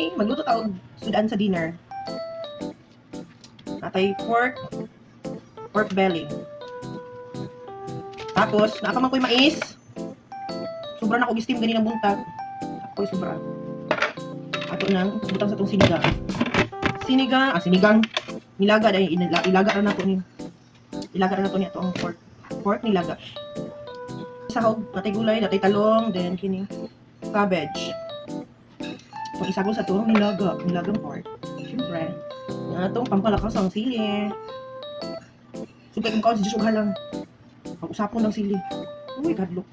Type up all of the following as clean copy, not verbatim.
Okay, magluto tayo sudan sa dinner. Natay pork belly. Tapos, nakaman ko'y mais. Sobra na ko gistim ganinang buntag. Ako'y sobra. Ato nang butang sa itong sinigang. Nilaga dahil ilaga na nato ni. Ilaga na nato ni ato ang pork nilaga. Sahog, natay gulay, natay talong, then kini cabbage. So isagol sa turong nilagang pork. Siyempre, natong pampalakas ang sili. Sugay kong kaon si Diyos lang. Pag-usapon ng sili. Uy, kadlok.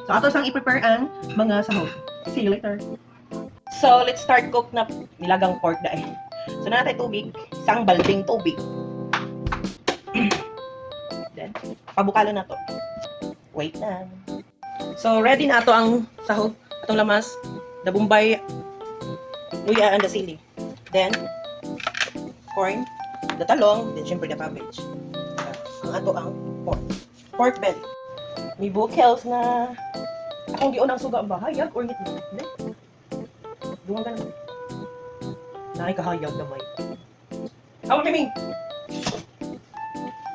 So ato sang i-prepare ang mga sahog. See you later. So let's start cook na nilagang pork dahil. So na natin tubig, isang balding tubig. Then, pabukalan na to. Wait lang. So ready na ato ang sahog, atong lamas, the bombay, luya and the sili. Then, corn, the talong, then syempre the cabbage. Ang ato ang pork belly. May bukels na akong gion ang suga ba? Hayag or ngit mo? Duwang ka na. Naay kahayag na may. Awa, Miming!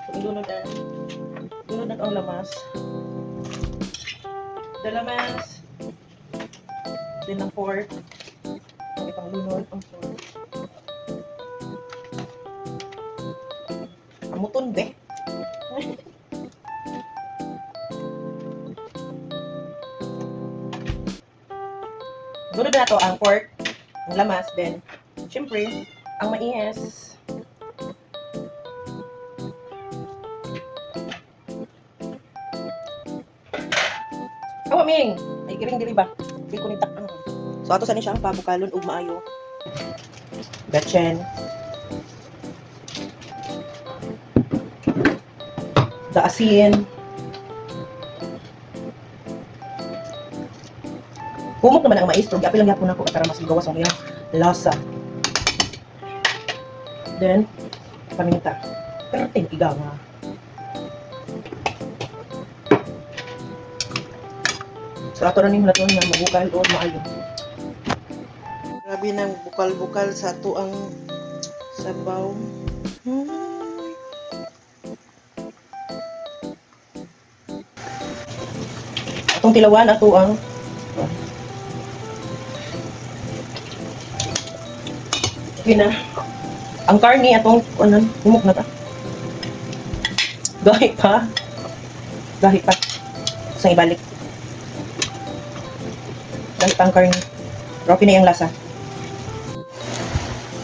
So, ilunod na ang lamas. The lamas. Then ang pork. Ang itang lunod ang pork. Amuton, be. Lunod na to ang pork, ang lamas, then syempre, ang mais. Awa, Ming! Ay, giring dili ba? Hindi ko nitak ang. So, ato saan siya ang pabukalon ug maayo. Betchen. The asin. Humok naman ang mais, pero apil lang yapon ako para mas gawas ang iyang lasa. Then, paminta. Perting igawa. So, ato na ning laton nga mabukal o maayo. Grabe nang bukal-bukal sa tuang sabaw. Atong tilawan ato ang na ang karni atong humok na ta. Gahi pa sa ibalik. Gahi pa ang karni. Rocky na yung lasa.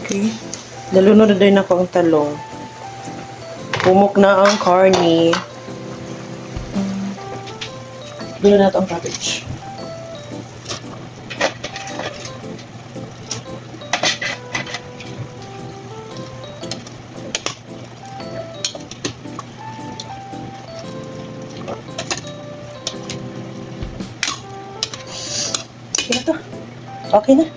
Okay. Nalunod na din ako ang talong. Humok na ang karni. Dulo na ito ang cabbage. Okay na.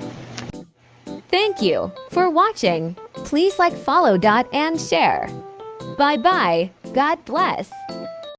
Thank you for watching. Please like, follow, and share. Bye-bye. God bless.